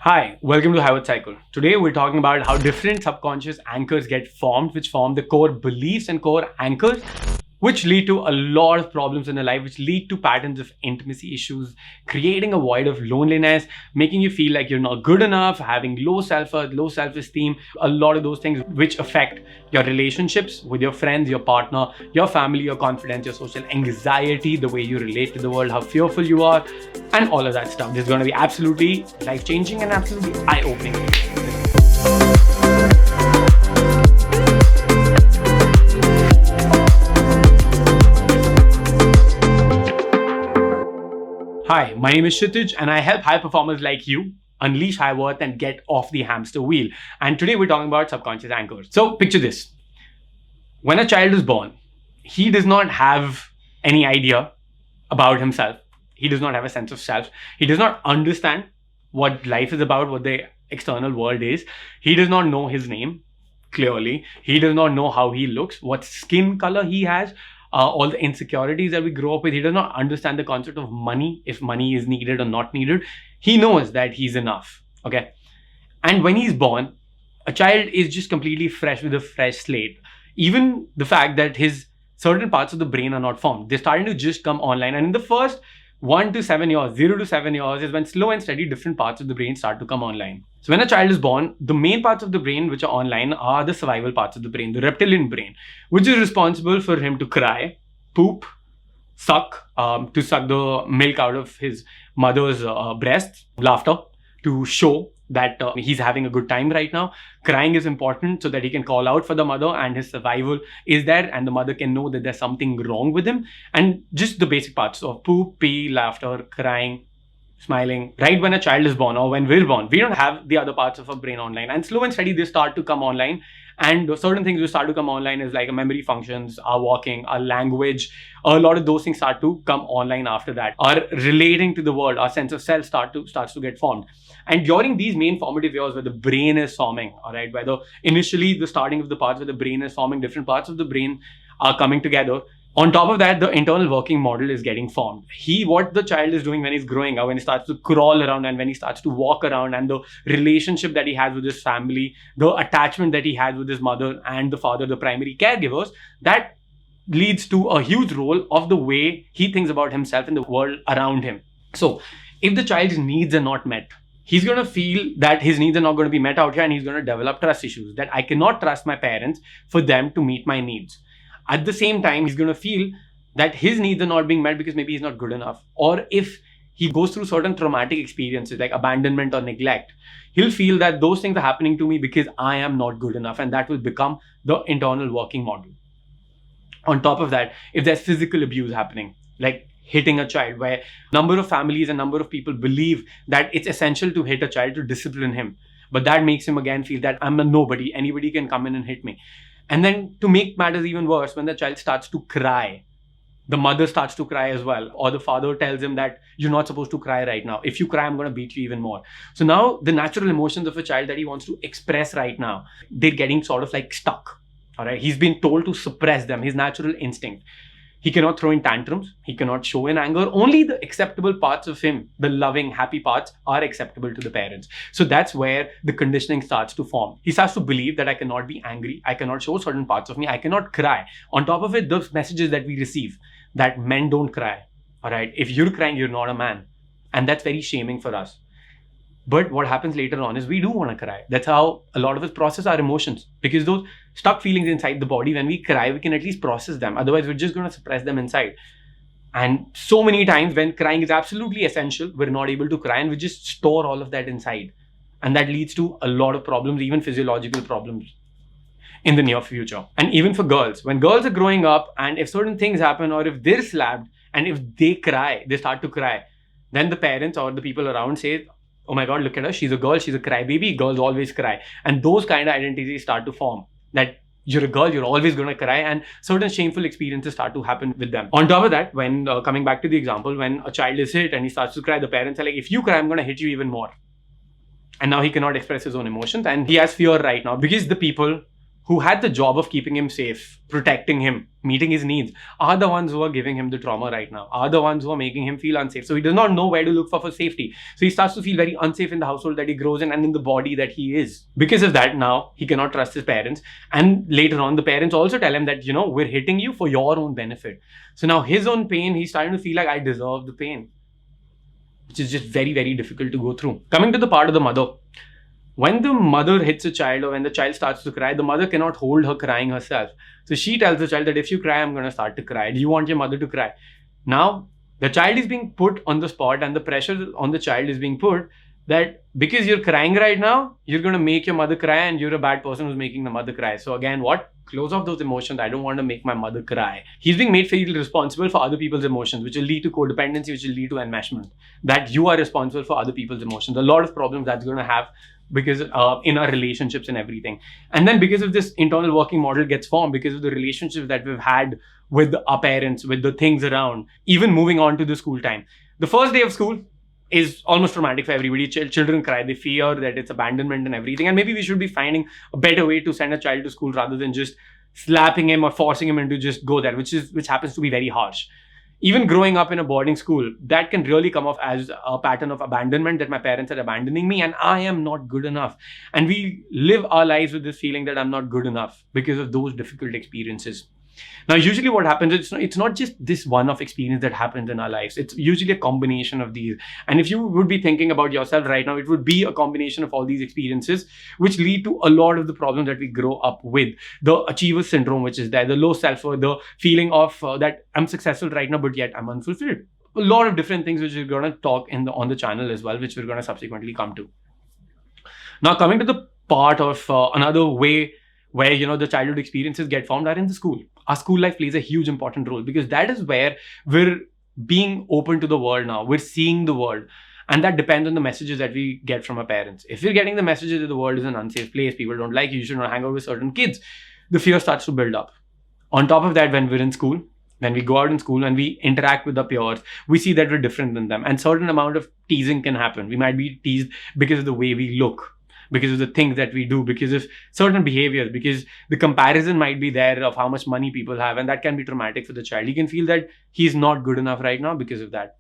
Hi, welcome to Howard Cycle. Today we're talking about how different subconscious anchors get formed, which form the core beliefs and core anchors, which lead to a lot of problems in your life, which lead to patterns of intimacy issues, creating a void of loneliness, making you feel like you're not good enough, having low self-worth, low self-esteem, a lot of those things which affect your relationships with your friends, your partner, your family, your confidence, your social anxiety, the way you relate to the world, how fearful you are, and all of that stuff. This is going to be absolutely life-changing and absolutely eye-opening. Hi, my name is Kshitij and I help high performers like you unleash high worth and get off the hamster wheel. And today we're talking about subconscious anchors. So picture this. When a child is born, he does not have any idea about himself. He does not have a sense of self. He does not understand what life is about, what the external world is. He does not know his name, clearly. He does not know how he looks, what skin color he has, all the insecurities that we grow up with. He does not understand the concept of money, if money is needed or not needed. He knows that he's enough, okay? And when he's born, a child is just completely fresh with a fresh slate. Even the fact that his certain parts of the brain are not formed, they're starting to just come online. And in the first 1 to 7 years, 0 to 7 years is when slow and steady different parts of the brain start to come online. So when a child is born, the main parts of the brain which are online are the survival parts of the brain, the reptilian brain, which is responsible for him to cry, poop, suck, to suck the milk out of his mother's breast, laughter, to show that he's having a good time right now. Crying is important so that he can call out for the mother and his survival is there and the mother can know that there's something wrong with him. And just the basic parts of poop, pee, laughter, crying, smiling. Right when a child is born or when we're born, we don't have the other parts of our brain online. And slow and steady, they start to come online. And certain things will start to come online is like memory functions, our walking, our language. A lot of those things start to come online after that. Our relating to the world, our sense of self starts to get formed. And during these main formative years where the brain is forming, all right, whether initially the starting of the parts where the brain is forming, different parts of the brain are coming together. On top of that, the internal working model is getting formed. What the child is doing when he's growing up, when he starts to crawl around and when he starts to walk around, and the relationship that he has with his family, the attachment that he has with his mother and the father, the primary caregivers, that leads to a huge role of the way he thinks about himself and the world around him. So if the child's needs are not met, he's going to feel that his needs are not going to be met out here, and he's going to develop trust issues, that I cannot trust my parents for them to meet my needs. At the same time, he's going to feel that his needs are not being met because maybe he's not good enough. Or if he goes through certain traumatic experiences like abandonment or neglect, he'll feel that those things are happening to me because I am not good enough, and that will become the internal working model. On top of that, if there's physical abuse happening, like hitting a child, where number of families and number of people believe that it's essential to hit a child to discipline him, but that makes him again feel that I'm a nobody, anybody can come in and hit me. And then to make matters even worse, when the child starts to cry, the mother starts to cry as well, or the father tells him that you're not supposed to cry right now. If you cry, I'm going to beat you even more. So now the natural emotions of a child that he wants to express right now, they're getting sort of like stuck. All right, he's been told to suppress them, his natural instinct. He cannot throw in tantrums. He cannot show in anger. Only the acceptable parts of him, the loving, happy parts, are acceptable to the parents. So that's where the conditioning starts to form. He starts to believe that I cannot be angry. I cannot show certain parts of me. I cannot cry. On top of it, those messages that we receive, that men don't cry. All right. If you're crying, you're not a man. And that's very shaming for us. But what happens later on is we do want to cry. That's how a lot of us process our emotions, because those stuck feelings inside the body, when we cry, we can at least process them. Otherwise, we're just going to suppress them inside. And so many times when crying is absolutely essential, we're not able to cry and we just store all of that inside. And that leads to a lot of problems, even physiological problems in the near future. And even for girls, when girls are growing up and if certain things happen, or if they're slapped and if they cry, they start to cry, then the parents or the people around say, oh my God, look at her, she's a girl, she's a crybaby, girls always cry. And those kind of identities start to form, that you're a girl, you're always going to cry, and certain shameful experiences start to happen with them. On top of that, when coming back to the example, when a child is hit and he starts to cry, the parents are like, if you cry, I'm going to hit you even more. And now he cannot express his own emotions, and he has fear right now because the people who had the job of keeping him safe, protecting him, meeting his needs, are the ones who are giving him the trauma right now, are the ones who are making him feel unsafe. So he does not know where to look for safety. So he starts to feel very unsafe in the household that he grows in and in the body that he is. Because of that, now he cannot trust his parents. And later on, the parents also tell him that, we're hitting you for your own benefit. So now his own pain, he's starting to feel like I deserve the pain, which is just very, very difficult to go through. Coming to the part of the mother. When the mother hits a child or when the child starts to cry, the mother cannot hold her crying herself. So she tells the child that if you cry, I'm going to start to cry. Do you want your mother to cry? Now, the child is being put on the spot and the pressure on the child is being put that because you're crying right now, you're going to make your mother cry and you're a bad person who's making the mother cry. So again, what? Close off those emotions. I don't want to make my mother cry. He's being made feel responsible for other people's emotions, which will lead to codependency, which will lead to enmeshment. That you are responsible for other people's emotions. A lot of problems that's going to have because in our relationships and everything. And then because of this internal working model gets formed, because of the relationships that we've had with our parents, with the things around, even moving on to the school time. The first day of school is almost traumatic for everybody. Children cry, they fear that it's abandonment and everything. And maybe we should be finding a better way to send a child to school rather than just slapping him or forcing him into just go there, which happens to be very harsh. Even growing up in a boarding school, that can really come off as a pattern of abandonment, that my parents are abandoning me and I am not good enough. And we live our lives with this feeling that I'm not good enough because of those difficult experiences. Now, usually what happens, it's not just this one-off experience that happens in our lives. It's usually a combination of these. And if you would be thinking about yourself right now, it would be a combination of all these experiences, which lead to a lot of the problems that we grow up with. The achiever syndrome, which is there, the low self-worth, the feeling of that I'm successful right now, but yet I'm unfulfilled. A lot of different things which we're going to talk on the channel as well, which we're going to subsequently come to. Now, coming to the part of another way where, the childhood experiences get formed are in the school. Our school life plays a huge important role because that is where we're being open to the world now. We're seeing the world. And that depends on the messages that we get from our parents. If you're getting the messages that the world is an unsafe place, people don't like you should not hang out with certain kids, the fear starts to build up. On top of that, when we're in school, when we go out in school and we interact with the peers, we see that we're different than them. And certain amount of teasing can happen. We might be teased because of the way we look, because of the things that we do, because of certain behaviors, because the comparison might be there of how much money people have, and that can be traumatic for the child. He can feel that he's not good enough right now because of that.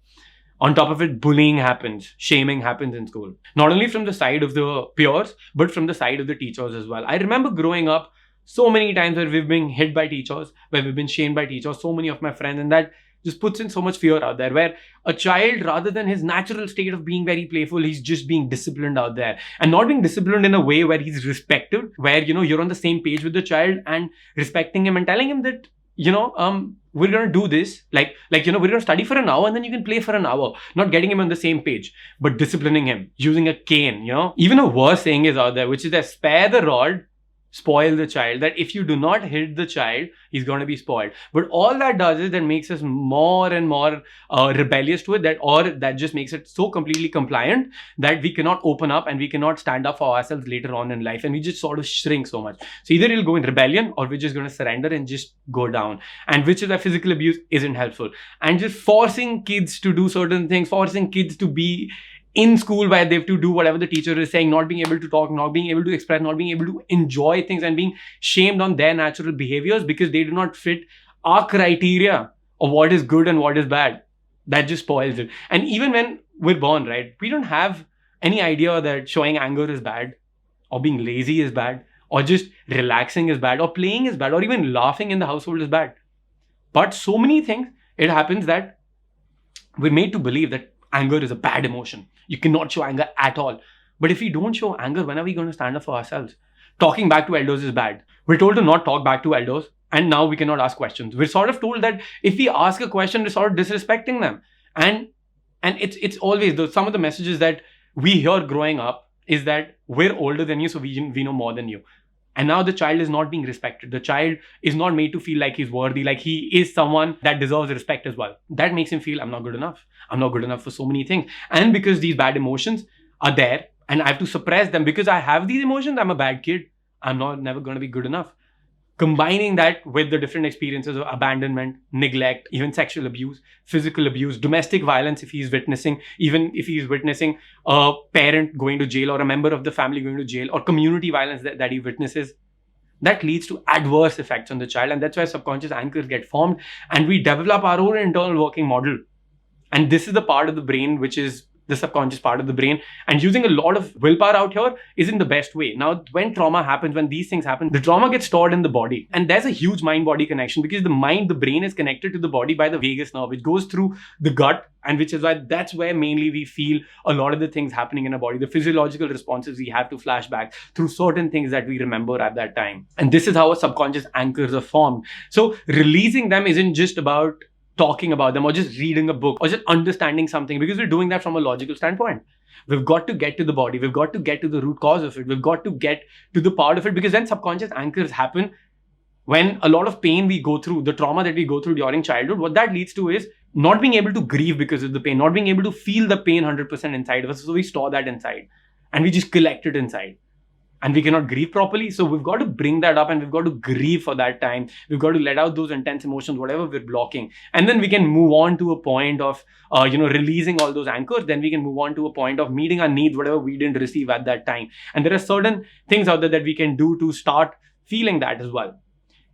On top of it, bullying happens, shaming happens in school. Not only from the side of the peers, but from the side of the teachers as well. I remember growing up so many times where we've been hit by teachers, where we've been shamed by teachers, so many of my friends, and that just puts in so much fear out there, where a child, rather than his natural state of being very playful, he's just being disciplined out there, and not being disciplined in a way where he's respected, where, you're on the same page with the child and respecting him and telling him that, we're going to do this, we're going to study for an hour and then you can play for an hour, not getting him on the same page, but disciplining him, using a cane, Even a worse saying is out there, which is that spare the rod, spoil the child. That if you do not hit the child, he's going to be spoiled. But all that does is that makes us more and more rebellious to it, or that just makes it so completely compliant that we cannot open up and we cannot stand up for ourselves later on in life, and we just sort of shrink so much. So either you'll go in rebellion or we're just going to surrender and just go down, and which is that physical abuse isn't helpful. And just forcing kids to do certain things, forcing kids to be in school where they have to do whatever the teacher is saying, not being able to talk, not being able to express, not being able to enjoy things, and being shamed on their natural behaviors because they do not fit our criteria of what is good and what is bad. That just spoils it. And even when we're born, right, we don't have any idea that showing anger is bad, or being lazy is bad, or just relaxing is bad, or playing is bad, or even laughing in the household is bad. But so many things, it happens that we're made to believe that anger is a bad emotion. You cannot show anger at all. But if we don't show anger, when are we going to stand up for ourselves? Talking back to elders is bad. We're told to not talk back to elders, and now we cannot ask questions. We're sort of told that if we ask a question, we're sort of disrespecting them. And it's always some of the messages that we hear growing up is that we're older than you, so we know more than you. And now the child is not being respected. The child is not made to feel like he's worthy, like he is someone that deserves respect as well. That makes him feel, I'm not good enough. I'm not good enough for so many things. And because these bad emotions are there and I have to suppress them because I have these emotions, I'm a bad kid. I'm never going to be good enough. Combining that with the different experiences of abandonment, neglect, even sexual abuse, physical abuse, domestic violence, even if he's witnessing a parent going to jail or a member of the family going to jail, or community violence that he witnesses, that leads to adverse effects on the child. And that's why subconscious anchors get formed and we develop our own internal working model. And this is the part of the brain which is the subconscious part of the brain. And using a lot of willpower out here isn't the best way. Now, when trauma happens, when these things happen, the trauma gets stored in the body. And there's a huge mind-body connection because the brain is connected to the body by the vagus nerve, which goes through the gut, and which is why that's where mainly we feel a lot of the things happening in our body, the physiological responses we have to flashbacks through certain things that we remember at that time. And this is how our subconscious anchors are formed. So releasing them isn't just about talking about them or just reading a book or just understanding something, because we're doing that from a logical standpoint. We've got to get to the body. We've got to get to the root cause of it. We've got to get to the part of it, because then subconscious anchors happen when a lot of pain we go through, the trauma that we go through during childhood, what that leads to is not being able to grieve because of the pain, not being able to feel the pain 100% inside of us. So we store that inside and we just collect it inside. And we cannot grieve properly. So we've got to bring that up and we've got to grieve for that time. We've got to let out those intense emotions, whatever we're blocking. And then we can move on to a point of, releasing all those anchors. Then we can move on to a point of meeting our needs, whatever we didn't receive at that time. And there are certain things out there that we can do to start feeling that as well.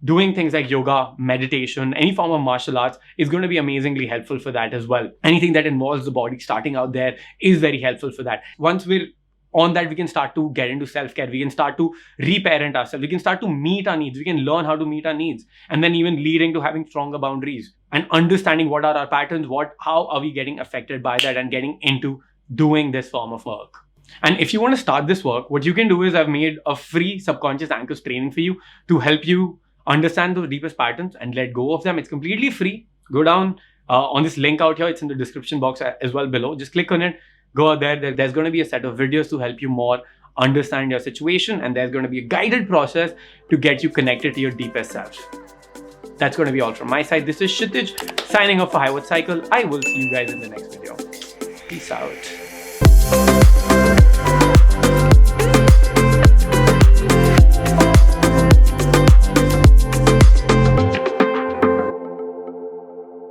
Doing things like yoga, meditation, any form of martial arts is going to be amazingly helpful for that as well. Anything that involves the body starting out there is very helpful for that. Once we're on that, we can start to get into self-care. We can start to reparent ourselves. We can start to meet our needs. We can learn how to meet our needs. And then even leading to having stronger boundaries and understanding what are our patterns, how are we getting affected by that, and getting into doing this form of work. And if you want to start this work, what you can do is I've made a free subconscious anchors training for you to help you understand those deepest patterns and let go of them. It's completely free. Go down on this link out here. It's in the description box as well below. Just click on it. Go out there. There's going to be a set of videos to help you more understand your situation. And there's going to be a guided process to get you connected to your deepest self. That's going to be all from my side. This is Kshitij signing off for High Worth Cycle. I will see you guys in the next video. Peace out.